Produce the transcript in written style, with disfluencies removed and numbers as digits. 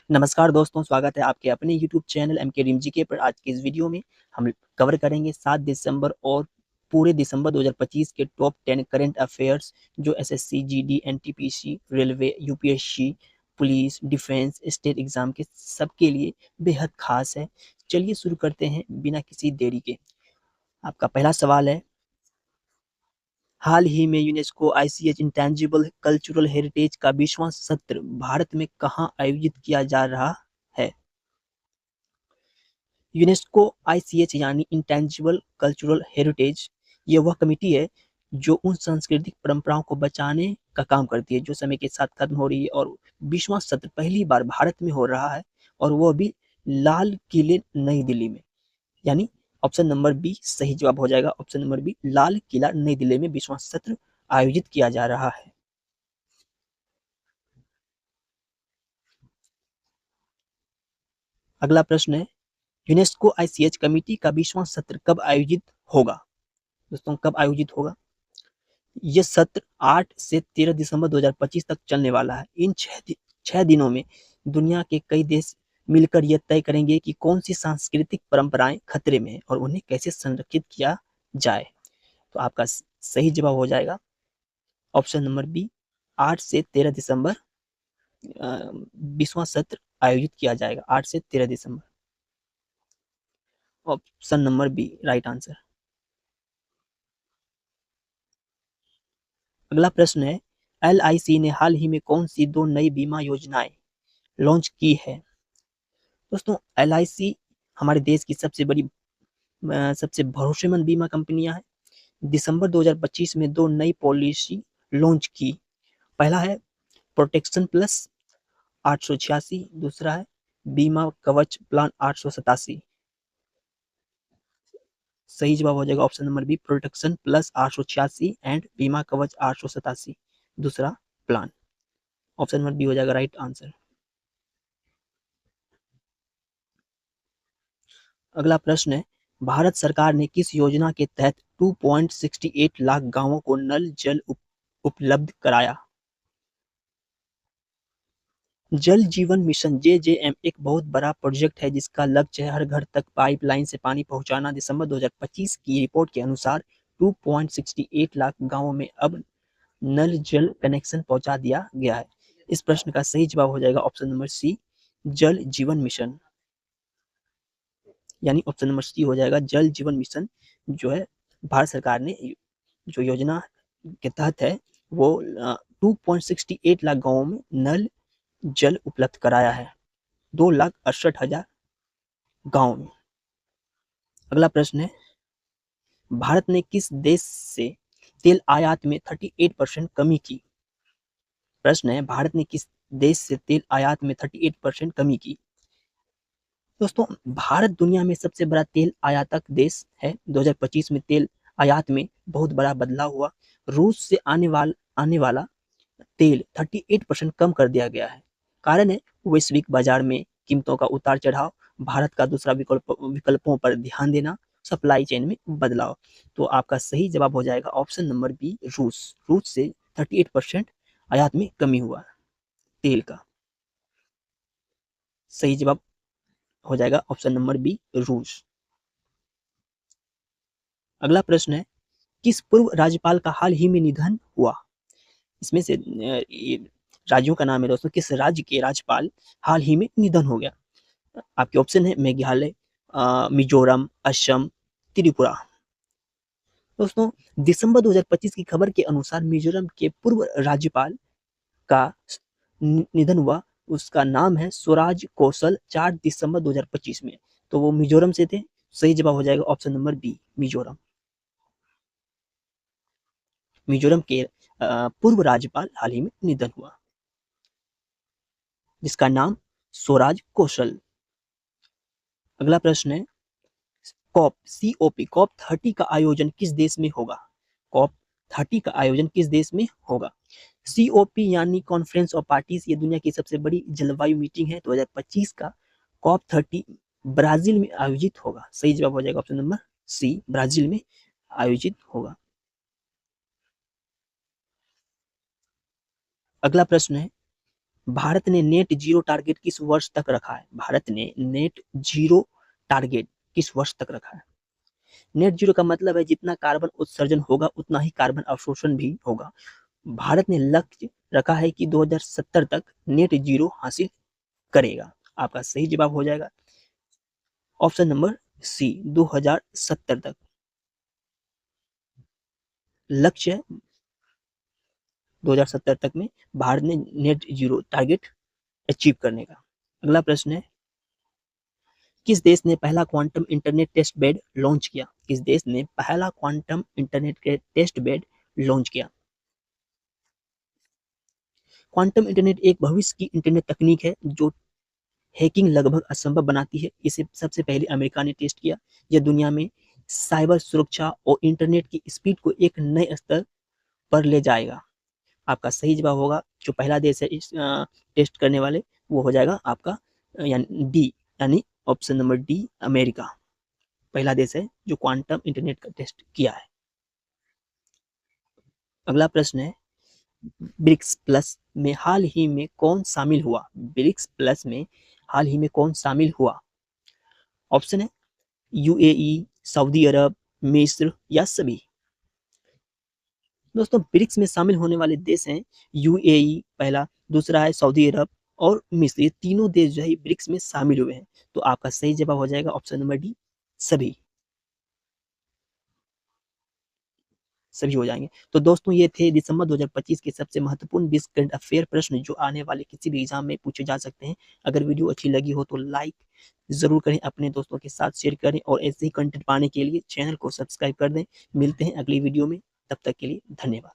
नमस्कार दोस्तों, स्वागत है आपके अपने यूट्यूब चैनल एम के रिमजीके पर। आज की इस वीडियो में हम कवर करेंगे 7 दिसंबर और पूरे दिसंबर 2025 के टॉप 10 करंट अफेयर्स जो SSC, GD, NTPC, railway, UPSC, police, defence, state exam के सबके लिए बेहद खास है। चलिए शुरू करते हैं बिना किसी देरी के। आपका पहला सवाल है, हाल ही में UNESCO ICH intangible cultural heritage का 20वां सत्र भारत में कहाँ आयोजित किया जा रहा है? यूनेस्को आईसीएच यानी इंटेंजिबल कल्चरल हेरिटेज, ये वह कमेटी है जो उन सांस्कृतिक परंपराओं को बचाने का काम करती है जो समय के साथ खत्म हो रही है, और 20वां सत्र पहली बार भारत में हो रहा है और वो भी लाल किले नई दिल्ली में। यानी ऑप्शन नंबर बी सही जवाब हो जाएगा। Option number B, Lal Qila नई दिल्ली में 20वां सत्र आयोजित किया जा रहा है। अगला प्रश्न है, यूनेस्को आईसीएच कमेटी का 20वां सत्र कब आयोजित होगा? दोस्तों, कब आयोजित होगा? ये सत्र 8 से 13 दिसंबर 2025 तक चलने वाला है। इन 6 दिनों में दुनिया के कई देश मिलकर यह तय करेंगे कि कौन सी सांस्कृतिक परंपराएं खतरे में हैं और उन्हें कैसे संरक्षित किया जाए। तो आपका सही जवाब हो जाएगा ऑप्शन नंबर बी, 8 से 13 दिसंबर 20वां सत्र आयोजित किया जाएगा। 8 से 13 दिसंबर, option number B right answer. अगला प्रश्न है, एलआईसी ने हाल ही में कौन सी दो नई बीमा योजनाएं लॉन्च की है? दोस्तों, एलआईसी हमारे देश की सबसे भरोसेमंद बीमा कंपनियां हैं। दिसंबर 2025 में दो नई पॉलिसी लॉन्च की। पहला है प्रोटेक्शन प्लस 886, दूसरा है बीमा कवच प्लान 887। सही जवाब हो जाएगा option number B, protection plus 886 and Bima Kavach 887, दूसरा प्लान। ऑप्शन नंबर बी हो जाएगा राइट आंसर। अगला प्रश्न है, भारत सरकार ने किस योजना के तहत 2.68 लाख गांवों को नल जल उपलब्ध कराया? जल जीवन मिशन जेजेएम एक बहुत बड़ा प्रोजेक्ट है जिसका लक्ष्य है हर घर तक पाइपलाइन से पानी पहुंचाना। दिसंबर 2025 की रिपोर्ट के अनुसार 2.68 लाख गांवों में अब नल जल कनेक्शन पहुंचा दिया गया है। इस प्रश्न का सही जवाब हो जाएगा ऑप्शन नंबर सी, जल जीवन मिशन। यानी ऑप्शन नंबर सी हो जाएगा, जल जीवन मिशन जो है भारत सरकार ने जो योजना के तहत है वो 2.68 लाख गांवों में नल जल उपलब्ध कराया है, 2,68,000 गांव में। अगला प्रश्न है, भारत ने किस देश से तेल आयात में 38% कमी की? प्रश्न है, भारत ने किस देश से तेल आयात में 38% कमी की? दोस्तों, भारत दुनिया में सबसे बड़ा तेल आयातक देश है। 2025 में तेल आयात में बहुत बड़ा बदलाव हुआ। रूस से आने वाला तेल 38% कम कर दिया गया है। कारण है वैश्विक बाजार में कीमतों का उतार चढ़ाव, भारत का दूसरा विकल्पों पर ध्यान देना, सप्लाई चेन में बदलाव। तो आपका सही जवाब हो जाएगा ऑप्शन नंबर बी, रूस। रूस से 38% आयात में कमी हुआ तेल का। सही जवाब हो जाएगा ऑप्शन नंबर बी, रूस। अगला प्रश्न है, किस पूर्व राज्यपाल का हाल ही में निधन हुआ? इसमें से राज्यों का नाम है दोस्तों, किस राज्य के राज्यपाल हाल ही में निधन हो गया? आपके ऑप्शन है मेघालय, मिजोरम, असम, त्रिपुरा। दोस्तों, दिसंबर 2025 की खबर के अनुसार मिजोरम के पूर्व राज्यपाल का निधन हुआ। उसका नाम है स्वराज कौशल, 4 दिसंबर 2025 में। तो वो मिजोरम से थे। सही जवाब हो जाएगा option number B, Mizoram. Mizoram के पूर्व राज्यपाल हाल ही में निधन हुआ जिसका नाम स्वराज कौशल। अगला प्रश्न है, कॉप 30 का आयोजन किस देश में होगा? कॉप 30 का आयोजन किस देश में होगा? सीओपी यानी कॉन्फ्रेंस ऑफ पार्टीज, ये दुनिया की सबसे बड़ी जलवायु मीटिंग है 2025 का। कॉप 30 ब्राजील में आयोजित होगा। सही जवाब हो जाएगा ऑप्शन नंबर सी, ब्राजील में आयोजित होगा। अगला प्रश्न है, भारत ने नेट जीरो टारगेट किस वर्ष तक रखा है? भारत ने नेट जीरो टारगेट किस वर्ष तक रखा है? नेट जीरो का मतलब है जितना कार्बन उत्सर्जन होगा उतना ही कार्बन अवशोषण भी होगा। भारत ने लक्ष्य रखा है कि 2070 तक नेट जीरो हासिल करेगा। आपका सही जवाब हो जाएगा ऑप्शन नंबर सी, 2070 तक लक्ष्य है। 2070 तक में भारत ने नेट जीरो टारगेट अचीव करने का। अगला प्रश्न है, किस देश ने पहला quantum internet test bed launch किया? किस देश ने पहला क्वांटम इंटरनेट के टेस्ट बेड लॉन्च किया? क्वांटम इंटरनेट एक भविष्य की इंटरनेट तकनीक है जो हैकिंग लगभग असंभव बनाती है। इसे सबसे पहले अमेरिका ने टेस्ट किया। यह दुनिया में साइबर सुरक्षा और इंटरनेट की स्पीड को एक नए स्तर पर ले जाएगा। आपका सही जवाब होगा, जो पहला देश है इस टेस्ट करने वाले, वो हो जाएगा आपका यानी डी, यानी ऑप्शन नंबर डी, अमेरिका पहला देश है जो क्वांटम इंटरनेट का टेस्ट किया है। अगला प्रश्न है, ब्रिक्स प्लस में हाल ही में कौन शामिल हुआ? ब्रिक्स प्लस में हाल ही में कौन शामिल हुआ? ऑप्शन है यूएई, सऊदी अरब, मिस्र या सभी। दोस्तों, ब्रिक्स में शामिल होने वाले देश हैं यूएई पहला, दूसरा है सऊदी अरब और मिस्र। ये तीनों देश जो है ब्रिक्स में शामिल हुए हैं। तो आपका सही जवाब हो जाएगा ऑप्शन नंबर डी, सभी। सभी हो जाएंगे। तो दोस्तों, ये थे दिसंबर 2025 के सबसे महत्वपूर्ण 20 करंट अफेयर प्रश्न जो आने वाले किसी भी एग्जाम में पूछे जा सकते हैं। अगर वीडियो अच्छी लगी हो तो लाइक जरूर करें, अपने दोस्तों के साथ शेयर करें और ऐसे ही कंटेंट पाने के लिए चैनल को सब्सक्राइब कर दें। मिलते हैं अगली वीडियो में, तब तक के लिए धन्यवाद।